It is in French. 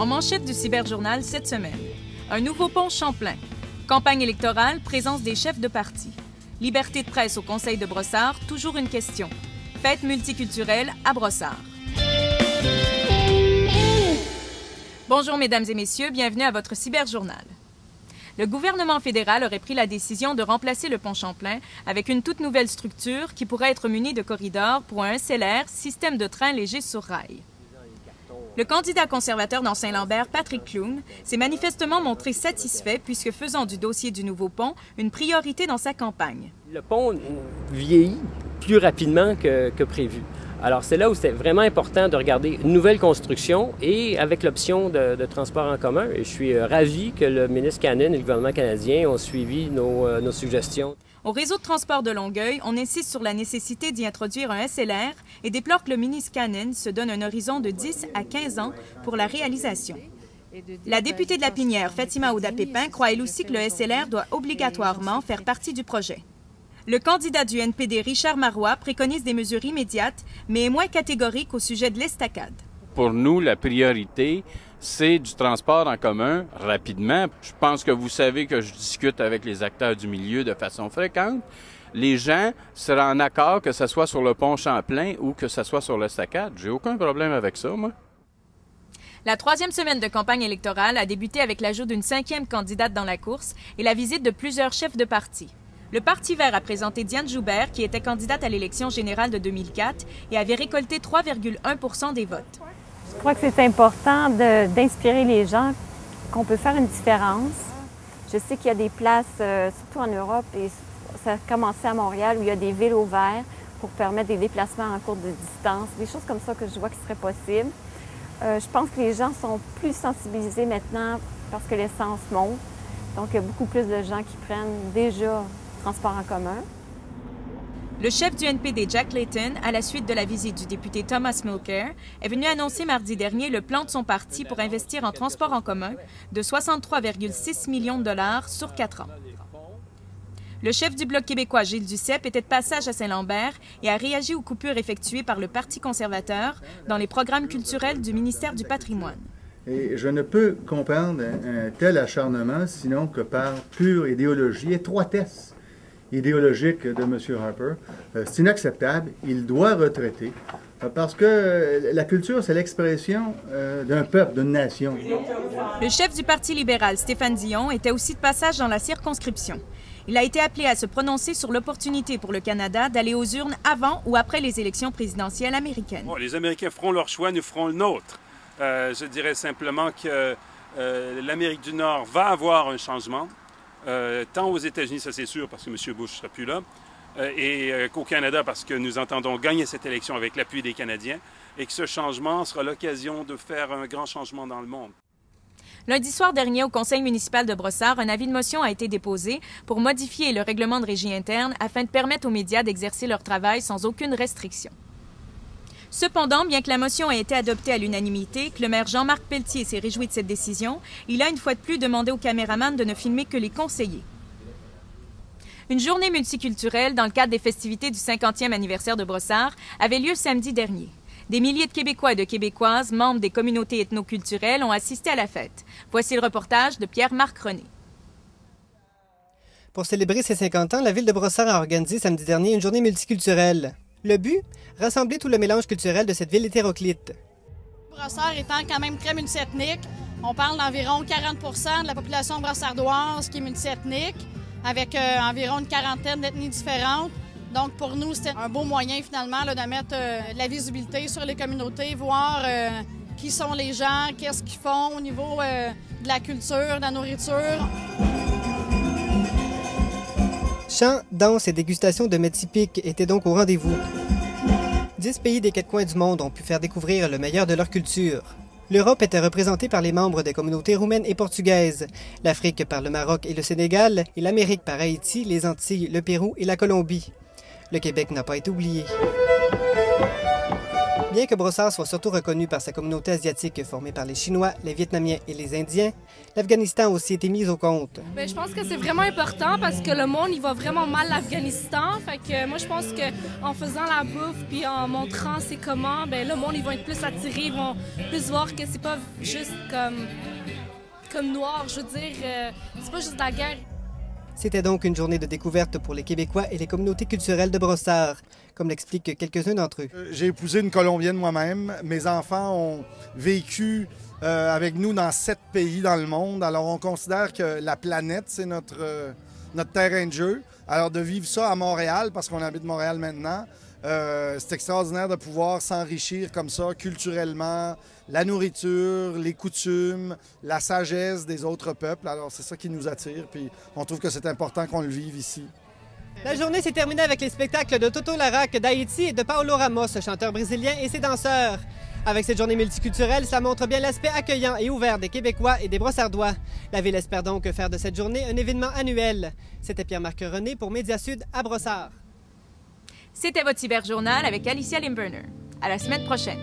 En manchette du Cyberjournal cette semaine, un nouveau pont Champlain. Campagne électorale, présence des chefs de parti. Liberté de presse au Conseil de Brossard, toujours une question. Fête multiculturelle à Brossard. Bonjour mesdames et messieurs, bienvenue à votre Cyberjournal. Le gouvernement fédéral aurait pris la décision de remplacer le pont Champlain avec une toute nouvelle structure qui pourrait être munie de corridors pour un SLR, système de train léger sur rail. Le candidat conservateur dans Saint-Lambert, Patrick Clune, s'est manifestement montré satisfait puisque faisant du dossier du nouveau pont une priorité dans sa campagne. Le pont vieillit plus rapidement que prévu. Alors c'est là où c'était vraiment important de regarder une nouvelle construction et avec l'option de transport en commun. Et je suis ravi que le ministre Cannon et le gouvernement canadien ont suivi nos suggestions. Au réseau de transport de Longueuil, on insiste sur la nécessité d'y introduire un SLR et déplore que le ministre Cannon se donne un horizon de 10 à 15 ans pour la réalisation. La députée de la Pinière, Fatima Ouda-Pépin, croit elle aussi que le SLR doit obligatoirement faire partie du projet. Le candidat du NPD, Richard Marois, préconise des mesures immédiates, mais est moins catégorique au sujet de l'estacade. Pour nous, la priorité, c'est du transport en commun rapidement. Je pense que vous savez que je discute avec les acteurs du milieu de façon fréquente. Les gens seraient en accord que ce soit sur le pont Champlain ou que ce soit sur l'estacade. J'ai aucun problème avec ça, moi. La troisième semaine de campagne électorale a débuté avec l'ajout d'une 5e candidate dans la course et la visite de plusieurs chefs de parti. Le Parti vert a présenté Diane Joubert, qui était candidate à l'élection générale de 2004 et avait récolté 3,1 % des votes. Je crois que c'est important d'inspirer les gens qu'on peut faire une différence. Je sais qu'il y a des places, surtout en Europe, et ça a commencé à Montréal, où il y a des vélos verts pour permettre des déplacements en courte distance, des choses comme ça que je vois qui seraient possibles. Je pense que les gens sont plus sensibilisés maintenant parce que l'essence monte. Donc, il y a beaucoup plus de gens qui prennent déjà le transport en commun. Le chef du NPD, Jack Layton, à la suite de la visite du député Thomas Mulcair, est venu annoncer mardi dernier le plan de son parti pour investir en transport en commun de 63,6 millions de dollars sur 4 ans. Le chef du Bloc québécois, Gilles Duceppe, était de passage à Saint-Lambert et a réagi aux coupures effectuées par le Parti conservateur dans les programmes culturels du ministère du Patrimoine. Et je ne peux comprendre un tel acharnement sinon que par pure idéologie, étroitesse idéologique de M. Harper. C'est inacceptable. Il doit retraiter parce que la culture, c'est l'expression d'un peuple, d'une nation. Le chef du Parti libéral, Stéphane Dion, était aussi de passage dans la circonscription. Il a été appelé à se prononcer sur l'opportunité pour le Canada d'aller aux urnes avant ou après les élections présidentielles américaines. Bon, les Américains feront leur choix, nous ferons le nôtre. Je dirais simplement que l'Amérique du Nord va avoir un changement. Tant aux États-Unis, ça c'est sûr, parce que M. Bush ne sera plus là, et qu'au Canada, parce que nous entendons gagner cette élection avec l'appui des Canadiens, et que ce changement sera l'occasion de faire un grand changement dans le monde. Lundi soir dernier, au conseil municipal de Brossard, un avis de motion a été déposé pour modifier le règlement de régie interne afin de permettre aux médias d'exercer leur travail sans aucune restriction. Cependant, bien que la motion ait été adoptée à l'unanimité, que le maire Jean-Marc Pelletier s'est réjoui de cette décision, il a une fois de plus demandé aux caméramans de ne filmer que les conseillers. Une journée multiculturelle dans le cadre des festivités du 50e anniversaire de Brossard avait lieu samedi dernier. Des milliers de Québécois et de Québécoises, membres des communautés ethnoculturelles, ont assisté à la fête. Voici le reportage de Pierre-Marc René. Pour célébrer ses 50 ans, la ville de Brossard a organisé samedi dernier une journée multiculturelle. Le but? Rassembler tout le mélange culturel de cette ville hétéroclite. Brossard étant quand même très multiethnique, on parle d'environ 40% de la population brossardoise qui est multiethnique, avec environ une quarantaine d'ethnies différentes. Donc pour nous, c'était un beau moyen finalement là, de mettre de la visibilité sur les communautés, voir qui sont les gens, qu'est-ce qu'ils font au niveau de la culture, de la nourriture. Chants, danses et dégustations de mets typiques étaient donc au rendez-vous. 10 pays des 4 coins du monde ont pu faire découvrir le meilleur de leur culture. L'Europe était représentée par les membres des communautés roumaines et portugaises, l'Afrique par le Maroc et le Sénégal, et l'Amérique par Haïti, les Antilles, le Pérou et la Colombie. Le Québec n'a pas été oublié. Bien que Brossard soit surtout reconnu par sa communauté asiatique formée par les Chinois, les Vietnamiens et les Indiens, l'Afghanistan a aussi été mis au compte. Bien, je pense que c'est vraiment important parce que le monde, il va vraiment mal l'Afghanistan. Fait que moi, je pense qu'en faisant la bouffe puis en montrant c'est comment, bien, le monde, ils vont être plus attirés, ils vont plus voir que c'est pas juste comme noir. Je veux dire, c'est pas juste la guerre. C'était donc une journée de découverte pour les Québécois et les communautés culturelles de Brossard, comme l'expliquent quelques-uns d'entre eux. J'ai épousé une Colombienne moi-même. Mes enfants ont vécu avec nous dans 7 pays dans le monde. Alors, on considère que la planète, c'est notre terrain de jeu. Alors, de vivre ça à Montréal, parce qu'on habite Montréal maintenant, c'est extraordinaire de pouvoir s'enrichir comme ça culturellement, la nourriture, les coutumes, la sagesse des autres peuples. Alors, c'est ça qui nous attire, puis on trouve que c'est important qu'on le vive ici. La journée s'est terminée avec les spectacles de Toto Larac d'Haïti et de Paulo Ramos, chanteur brésilien, et ses danseurs. Avec cette journée multiculturelle, ça montre bien l'aspect accueillant et ouvert des Québécois et des Brossardois. La Ville espère donc faire de cette journée un événement annuel. C'était Pierre-Marc René pour Média Sud à Brossard. C'était votre Cyberjournal avec Alicia Limburner. À la semaine prochaine.